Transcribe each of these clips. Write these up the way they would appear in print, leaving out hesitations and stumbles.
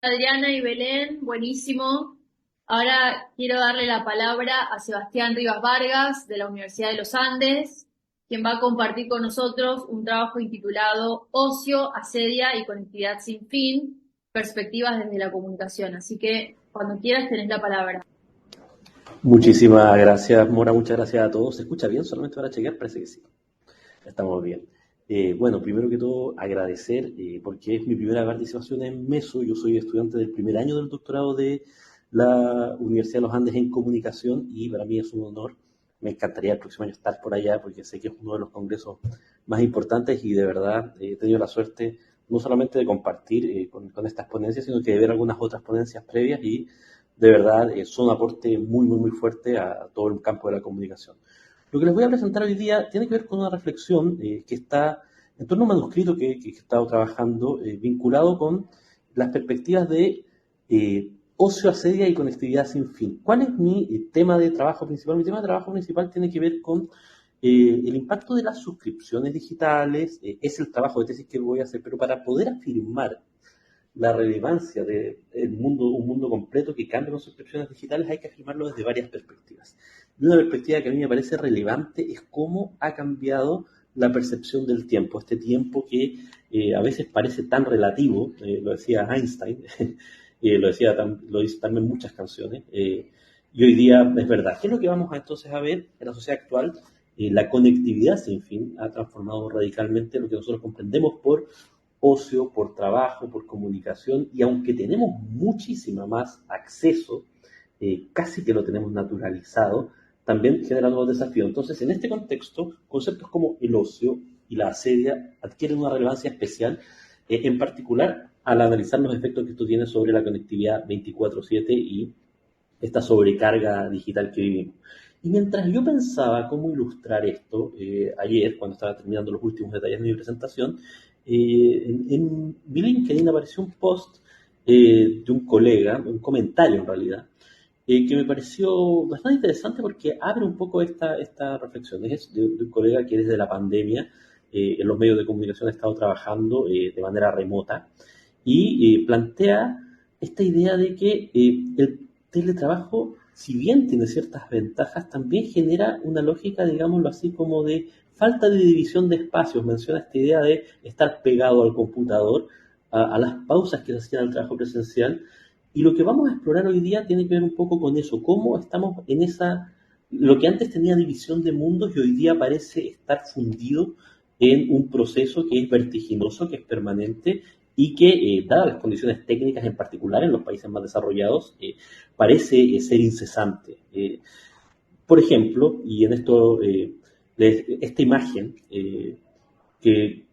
Adriana y Belén, buenísimo. Ahora quiero darle la palabra a Sebastián Rivas Vargas de la Universidad de los Andes, quien va a compartir con nosotros un trabajo intitulado Ocio, Asedia y Conectividad sin fin, perspectivas desde la comunicación. Así que cuando quieras tenés la palabra. Muchísimas gracias, Mora. Muchas gracias a todos. ¿Se escucha bien? Solamente para chequear, parece que sí. Estamos bien. Bueno, primero que todo, agradecer, porque es mi primera participación en MESO. Yo soy estudiante del primer año del doctorado de la Universidad de los Andes en Comunicación y para mí es un honor. Me encantaría el próximo año estar por allá porque sé que es uno de los congresos más importantes y de verdad he tenido la suerte no solamente de compartir con estas ponencias, sino que de ver algunas otras ponencias previas y de verdad son un aporte muy fuerte a todo el campo de la comunicación. Lo que les voy a presentar hoy día tiene que ver con una reflexión que está en torno a un manuscrito que he estado trabajando vinculado con las perspectivas de ocio, asedia y conectividad sin fin. ¿Cuál es mi tema de trabajo principal? Mi tema de trabajo principal tiene que ver con el impacto de las suscripciones digitales, es el trabajo de tesis que voy a hacer, pero para poder afirmar la relevancia de un mundo completo que cambia con suscripciones digitales, hay que afirmarlo desde varias perspectivas. Y una perspectiva que a mí me parece relevante es cómo ha cambiado la percepción del tiempo, este tiempo que a veces parece tan relativo, lo decía Einstein, lo dice también muchas canciones, y hoy día es verdad. ¿Qué es lo que vamos a, entonces a ver en la sociedad actual? La conectividad sin fin ha transformado radicalmente lo que nosotros comprendemos por ocio, por trabajo, por comunicación, y aunque tenemos muchísima más acceso, casi que lo tenemos naturalizado, también genera nuevos desafíos. Entonces, en este contexto, conceptos como el ocio y la asedia adquieren una relevancia especial, en particular al analizar los efectos que esto tiene sobre la conectividad 24/7 y esta sobrecarga digital que vivimos. Y mientras yo pensaba cómo ilustrar esto, ayer, cuando estaba terminando los últimos detalles de mi presentación, en mi LinkedIn apareció un post de un colega, un comentario en realidad, que me pareció bastante interesante porque abre un poco esta reflexión. Es de un colega que desde la pandemia en los medios de comunicación ha estado trabajando de manera remota y plantea esta idea de que el teletrabajo, si bien tiene ciertas ventajas, también genera una lógica, digámoslo así, como de falta de división de espacios. Menciona esta idea de estar pegado al computador, a las pausas que se hacían al trabajo presencial. Y lo que vamos a explorar hoy día tiene que ver un poco con eso, cómo estamos en esa, lo que antes tenía división de mundos y hoy día parece estar fundido en un proceso que es vertiginoso, que es permanente y que, dadas las condiciones técnicas en particular en los países más desarrollados, parece ser incesante. Por ejemplo, y en esto, esta imagen que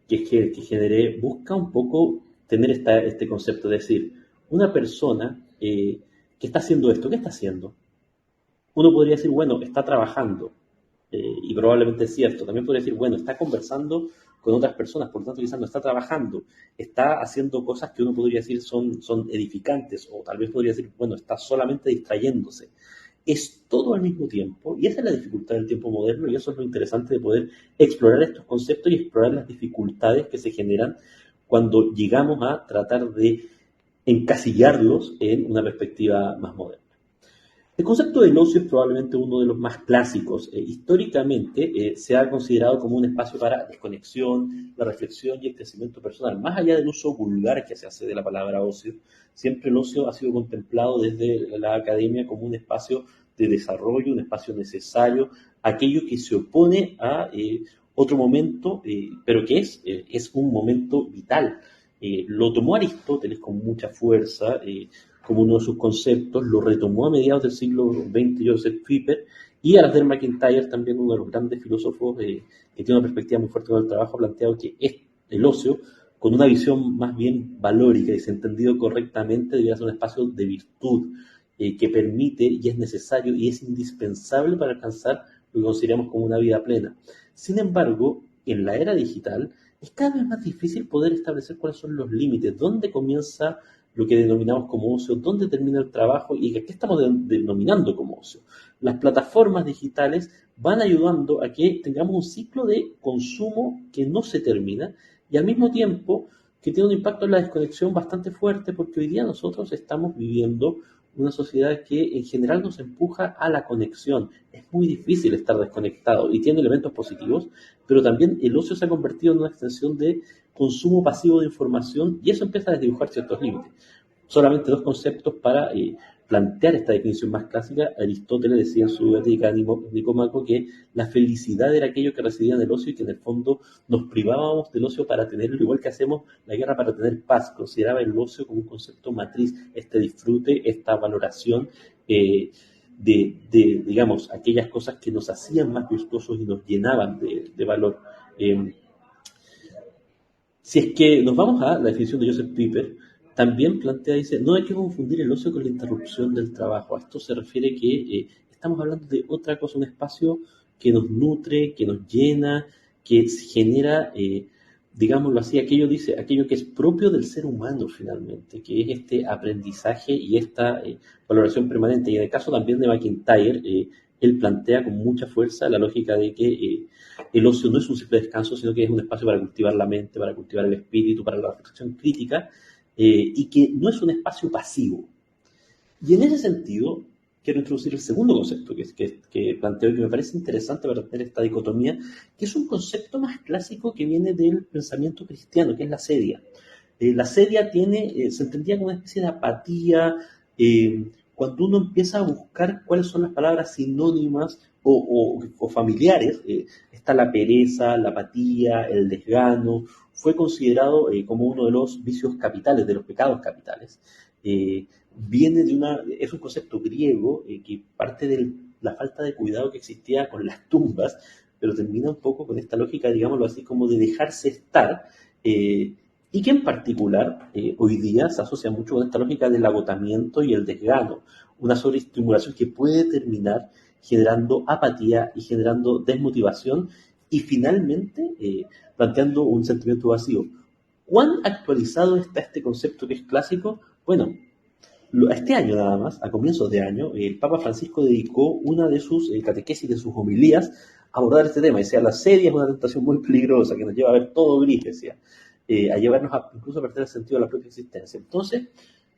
generé busca un poco tener este concepto, es decir, una persona que está haciendo esto, ¿qué está haciendo? Uno podría decir, bueno, está trabajando, y probablemente es cierto. También podría decir, bueno, está conversando con otras personas, por lo tanto quizás no está trabajando, está haciendo cosas que uno podría decir son edificantes, o tal vez podría decir, bueno, está solamente distrayéndose. Es todo al mismo tiempo, y esa es la dificultad del tiempo moderno, y eso es lo interesante de poder explorar estos conceptos y explorar las dificultades que se generan cuando llegamos a tratar de encasillarlos en una perspectiva más moderna. El concepto del ocio es probablemente uno de los más clásicos. Históricamente se ha considerado como un espacio para desconexión, la reflexión y el crecimiento personal. Más allá del uso vulgar que se hace de la palabra ocio, siempre el ocio ha sido contemplado desde la academia como un espacio de desarrollo, un espacio necesario, aquello que se opone a otro momento, pero que es un momento vital. Lo tomó Aristóteles con mucha fuerza, como uno de sus conceptos, lo retomó a mediados del siglo XX Joseph Pieper, y Adair McIntyre, también uno de los grandes filósofos que tiene una perspectiva muy fuerte del trabajo, ha planteado que es el ocio, con una visión más bien valórica y si entendido correctamente, debería ser un espacio de virtud que permite y es necesario y es indispensable para alcanzar lo que consideramos como una vida plena. Sin embargo, en la era digital es cada vez más difícil poder establecer cuáles son los límites, dónde comienza lo que denominamos como ocio, dónde termina el trabajo y qué estamos denominando como ocio. Las plataformas digitales van ayudando a que tengamos un ciclo de consumo que no se termina y al mismo tiempo que tiene un impacto en la desconexión bastante fuerte, porque hoy día nosotros estamos viviendo una sociedad que en general nos empuja a la conexión. Es muy difícil estar desconectado y tiene elementos positivos, pero también el ocio se ha convertido en una extensión de consumo pasivo de información y eso empieza a desdibujar ciertos límites. Solamente dos conceptos para plantear esta definición más clásica. Aristóteles decía en su Ética de Nicómaco que la felicidad era aquello que residía en el ocio y que en el fondo nos privábamos del ocio para tenerlo, igual que hacemos la guerra para tener paz. Consideraba el ocio como un concepto matriz, este disfrute, esta valoración digamos, aquellas cosas que nos hacían más virtuosos y nos llenaban de valor. Si es que nos vamos a la definición de Joseph Piper, también plantea, dice, no hay que confundir el ocio con la interrupción del trabajo. A esto se refiere que estamos hablando de otra cosa, un espacio que nos nutre, que nos llena, que genera, digámoslo así, aquello que es propio del ser humano finalmente, que es este aprendizaje y esta valoración permanente. Y en el caso también de McIntyre, él plantea con mucha fuerza la lógica de que el ocio no es un simple descanso, sino que es un espacio para cultivar la mente, para cultivar el espíritu, para la reflexión crítica, y que no es un espacio pasivo. Y en ese sentido, quiero introducir el segundo concepto que planteo y que me parece interesante para tener esta dicotomía, que es un concepto más clásico que viene del pensamiento cristiano, que es la sedia. La sedia se entendía como una especie de apatía, cuando uno empieza a buscar cuáles son las palabras sinónimas o familiares, está la pereza, la apatía, el desgano, fue considerado como uno de los vicios capitales, de los pecados capitales. Es un concepto griego que parte de la falta de cuidado que existía con las tumbas, pero termina un poco con esta lógica, digámoslo así, como de dejarse estar, y que en particular hoy día se asocia mucho con esta lógica del agotamiento y el desgano, una sobreestimulación que puede terminar generando apatía y generando desmotivación y finalmente planteando un sentimiento vacío. ¿Cuán actualizado está este concepto que es clásico? Bueno, este año nada más, a comienzos de año, el Papa Francisco dedicó una de sus catequesis, de sus homilías, a abordar este tema. Decía, la sedia es una tentación muy peligrosa que nos lleva a ver todo gris, decía, a llevarnos incluso a perder el sentido de la propia existencia. Entonces,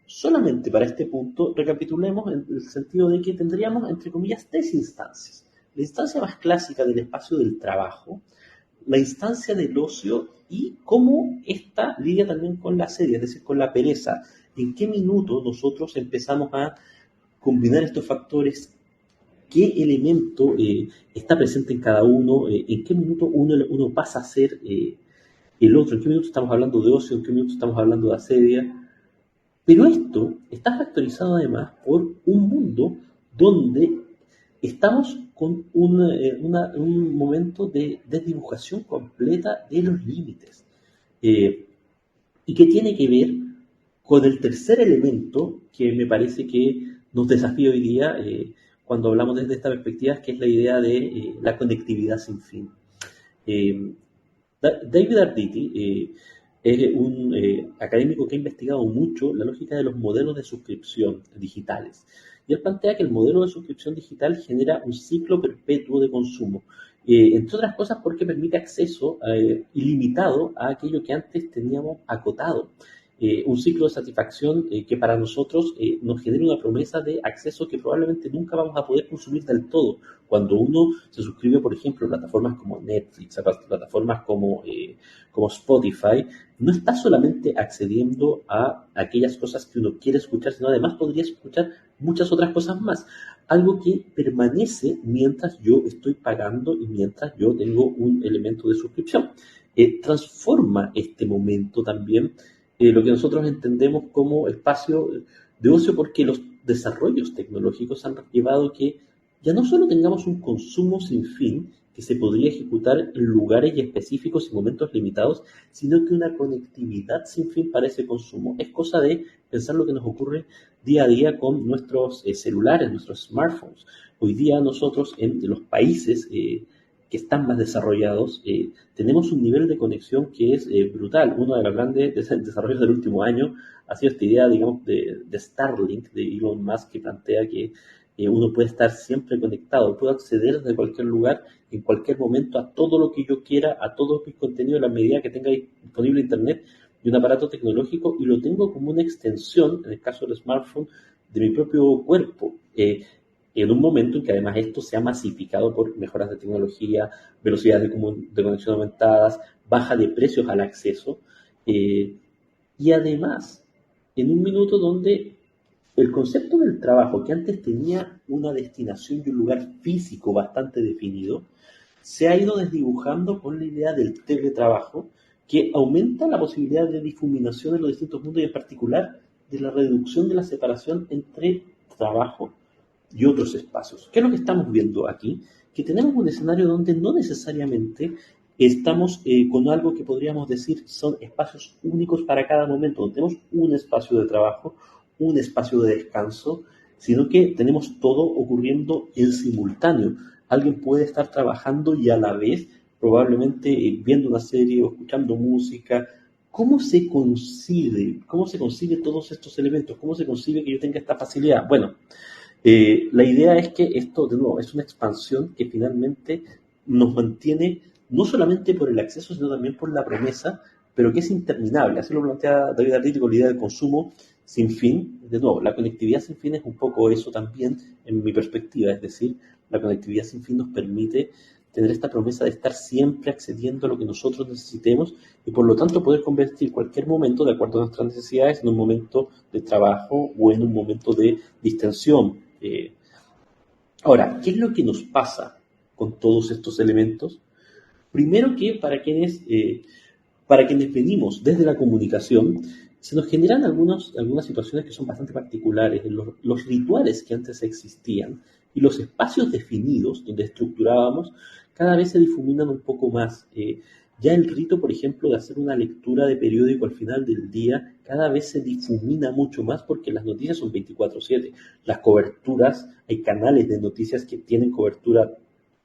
solamente para este punto, recapitulemos en el sentido de que tendríamos, entre comillas, tres instancias. La instancia más clásica del espacio del trabajo, la instancia del ocio y cómo esta lidia también con la sedia, es decir, con la pereza. ¿En qué minuto nosotros empezamos a combinar estos factores? ¿Qué elemento está presente en cada uno? ¿En qué minuto uno pasa a ser el otro? ¿En qué minuto estamos hablando de ocio? ¿En qué minuto estamos hablando de asedia? Pero esto está factorizado además por un mundo donde estamos con un momento de desdibujación completa de los límites, y que tiene que ver con el tercer elemento que me parece que nos desafía hoy día cuando hablamos desde esta perspectiva, que es la idea de la conectividad sin fin. David Arditi es un académico que ha investigado mucho la lógica de los modelos de suscripción digitales. Y él plantea que el modelo de suscripción digital genera un ciclo perpetuo de consumo, entre otras cosas porque permite acceso ilimitado a aquello que antes teníamos acotado. Un ciclo de satisfacción que para nosotros nos genera una promesa de acceso que probablemente nunca vamos a poder consumir del todo. Cuando uno se suscribe, por ejemplo, a plataformas como Netflix, a plataformas como Spotify, no está solamente accediendo a aquellas cosas que uno quiere escuchar, sino además podría escuchar muchas otras cosas más. Algo que permanece mientras yo estoy pagando y mientras yo tengo un elemento de suscripción. Transforma este momento también lo que nosotros entendemos como espacio de ocio, porque los desarrollos tecnológicos han llevado que ya no solo tengamos un consumo sin fin que se podría ejecutar en lugares específicos y momentos limitados, sino que una conectividad sin fin para ese consumo. Es cosa de pensar lo que nos ocurre día a día con nuestros celulares, nuestros smartphones. Hoy día nosotros en los países que están más desarrollados, tenemos un nivel de conexión que es brutal. Uno de los grandes desarrollos del último año ha sido esta idea, digamos, de Starlink, de Elon Musk, que plantea que uno puede estar siempre conectado, puedo acceder desde cualquier lugar, en cualquier momento, a todo lo que yo quiera, a todos mis contenidos, a la medida que tenga disponible Internet, de un aparato tecnológico y lo tengo como una extensión, en el caso del smartphone, de mi propio cuerpo. En un momento en que además esto se ha masificado por mejoras de tecnología, velocidades de conexión aumentadas, baja de precios al acceso, y además en un minuto donde el concepto del trabajo, que antes tenía una destinación y un lugar físico bastante definido, se ha ido desdibujando con la idea del teletrabajo, que aumenta la posibilidad de difuminación en los distintos mundos y en particular de la reducción de la separación entre trabajo y otros espacios. ¿Qué es lo que estamos viendo aquí? Que tenemos un escenario donde no necesariamente estamos con algo que podríamos decir son espacios únicos para cada momento, donde tenemos un espacio de trabajo, un espacio de descanso, sino que tenemos todo ocurriendo en simultáneo. Alguien puede estar trabajando y a la vez probablemente viendo una serie o escuchando música. ¿Cómo se concibe? ¿Cómo se concibe todos estos elementos? ¿Cómo se concibe que yo tenga esta facilidad? Bueno, la idea es que esto, de nuevo, es una expansión que finalmente nos mantiene no solamente por el acceso, sino también por la promesa, pero que es interminable. Así lo plantea David Arriti con la idea del consumo sin fin. De nuevo, la conectividad sin fin es un poco eso también, en mi perspectiva. Es decir, la conectividad sin fin nos permite tener esta promesa de estar siempre accediendo a lo que nosotros necesitemos y por lo tanto poder convertir cualquier momento, de acuerdo a nuestras necesidades, en un momento de trabajo o en un momento de distensión. Ahora, ¿qué es lo que nos pasa con todos estos elementos? Primero que para quienes venimos desde la comunicación, se nos generan algunas situaciones que son bastante particulares. Los rituales que antes existían y los espacios definidos donde estructurábamos cada vez se difuminan un poco más. Ya el rito, por ejemplo, de hacer una lectura de periódico al final del día, cada vez se difumina mucho más porque las noticias son 24/7. Las coberturas, hay canales de noticias que tienen cobertura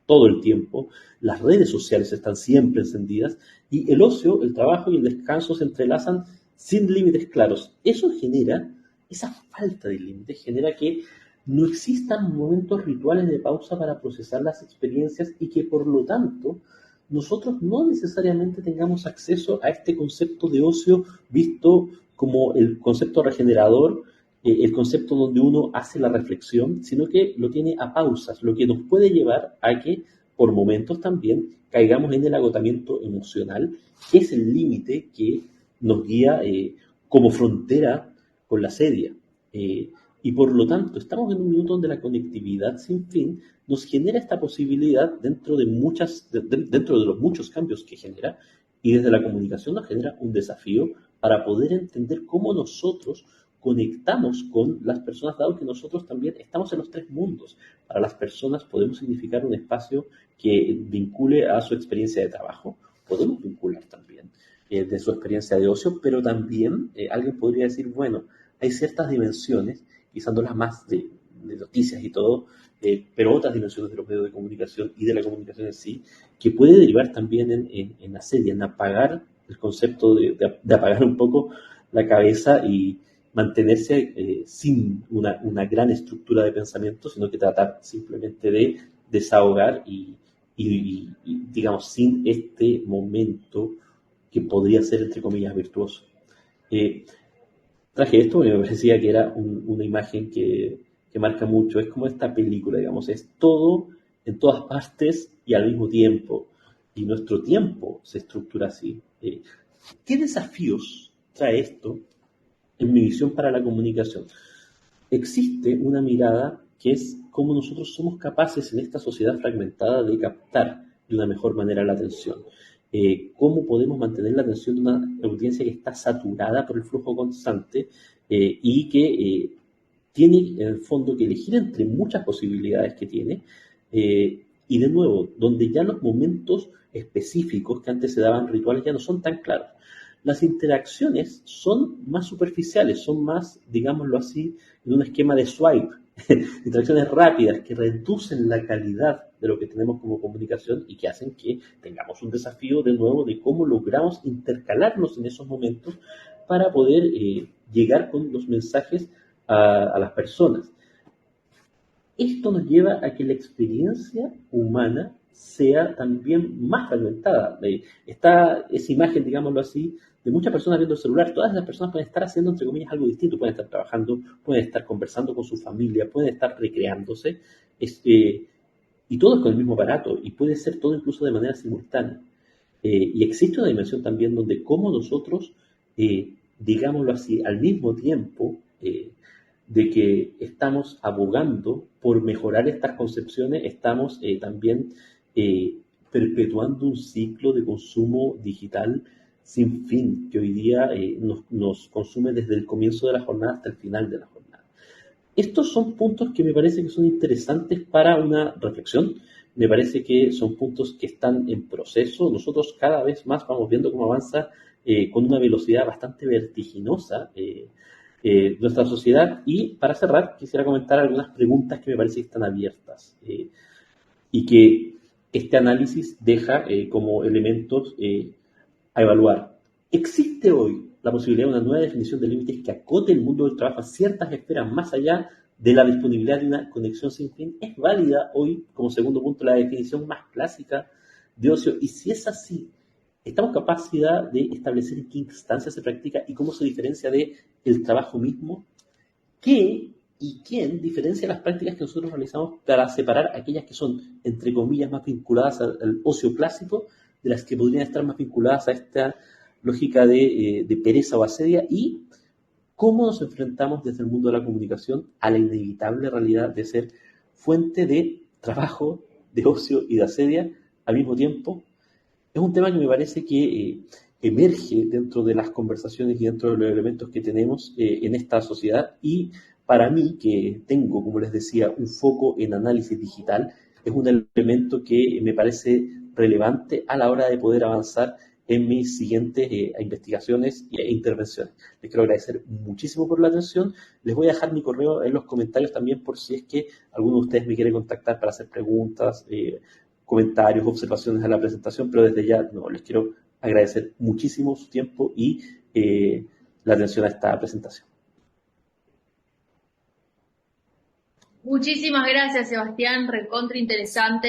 todo el tiempo, las redes sociales están siempre encendidas y el ocio, el trabajo y el descanso se entrelazan sin límites claros. Eso genera, esa falta de límites genera que no existan momentos rituales de pausa para procesar las experiencias y que por lo tanto nosotros no necesariamente tengamos acceso a este concepto de ocio visto como el concepto regenerador, el concepto donde uno hace la reflexión, sino que lo tiene a pausas, lo que nos puede llevar a que por momentos también caigamos en el agotamiento emocional, que es el límite que nos guía como frontera con la sedia. Y por lo tanto, estamos en un minuto donde la conectividad sin fin nos genera esta posibilidad dentro de los muchos cambios que genera, y desde la comunicación nos genera un desafío para poder entender cómo nosotros conectamos con las personas, dado que nosotros también estamos en los tres mundos. Para las personas podemos significar un espacio que vincule a su experiencia de trabajo, podemos vincular también de su experiencia de ocio, pero también alguien podría decir, bueno, hay ciertas dimensiones, quizás no las más de noticias y todo, pero otras dimensiones de los medios de comunicación y de la comunicación en sí, que puede derivar también en la serie, en apagar el concepto de apagar un poco la cabeza y mantenerse sin una gran estructura de pensamiento, sino que tratar simplemente de desahogar y, digamos, sin este momento que podría ser, entre comillas, virtuoso. Traje esto porque me parecía que era una imagen que marca mucho. Es como esta película, digamos, es todo en todas partes y al mismo tiempo. Y nuestro tiempo se estructura así. ¿Qué desafíos trae esto en mi visión para la comunicación? Existe una mirada que es cómo nosotros somos capaces en esta sociedad fragmentada de captar de una mejor manera la atención. Cómo podemos mantener la atención de una audiencia que está saturada por el flujo constante y que tiene en el fondo que elegir entre muchas posibilidades que tiene y de nuevo, donde ya los momentos específicos que antes se daban rituales ya no son tan claros. Las interacciones son más superficiales, son más, digámoslo así, en un esquema de swipe, interacciones rápidas que reducen la calidad de lo que tenemos como comunicación y que hacen que tengamos un desafío de nuevo de cómo logramos intercalarnos en esos momentos para poder llegar con los mensajes a las personas. Esto nos lleva a que la experiencia humana sea también más fragmentada. Está esa imagen, digámoslo así, de muchas personas viendo el celular. Todas esas personas pueden estar haciendo, entre comillas, algo distinto, pueden estar trabajando, pueden estar conversando con su familia, pueden estar recreándose, y todo es con el mismo aparato, y puede ser todo incluso de manera simultánea. Y existe una dimensión también donde como nosotros, digámoslo así, al mismo tiempo de que estamos abogando por mejorar estas concepciones, estamos también perpetuando un ciclo de consumo digital sin fin, que hoy día nos consume desde el comienzo de la jornada hasta el final de la jornada. Estos son puntos que me parece que son interesantes para una reflexión. Me parece que son puntos que están en proceso. Nosotros cada vez más vamos viendo cómo avanza con una velocidad bastante vertiginosa nuestra sociedad. Y para cerrar, quisiera comentar algunas preguntas que me parece que están abiertas y que este análisis deja como elementos a evaluar. ¿Existe hoy la posibilidad de una nueva definición de límites que acote el mundo del trabajo a ciertas esferas más allá de la disponibilidad de una conexión sin fin? ¿Es válida hoy, como segundo punto, la definición más clásica de ocio? Y si es así, ¿estamos capaces de establecer en qué instancia se practica y cómo se diferencia del trabajo mismo? ¿Qué y quién diferencia las prácticas que nosotros realizamos para separar aquellas que son, entre comillas, más vinculadas al ocio clásico de las que podrían estar más vinculadas a esta lógica de pereza o asedia? ¿Y cómo nos enfrentamos desde el mundo de la comunicación a la inevitable realidad de ser fuente de trabajo, de ocio y de asedia al mismo tiempo? Es un tema que me parece que emerge dentro de las conversaciones y dentro de los elementos que tenemos en esta sociedad, y para mí, que tengo, como les decía, un foco en análisis digital, es un elemento que me parece relevante a la hora de poder avanzar en mis siguientes investigaciones e intervenciones. Les quiero agradecer muchísimo por la atención. Les voy a dejar mi correo en los comentarios también por si es que alguno de ustedes me quiere contactar para hacer preguntas, comentarios, observaciones a la presentación, pero desde ya no, les quiero agradecer muchísimo su tiempo y la atención a esta presentación. Muchísimas gracias, Sebastián, recontra interesante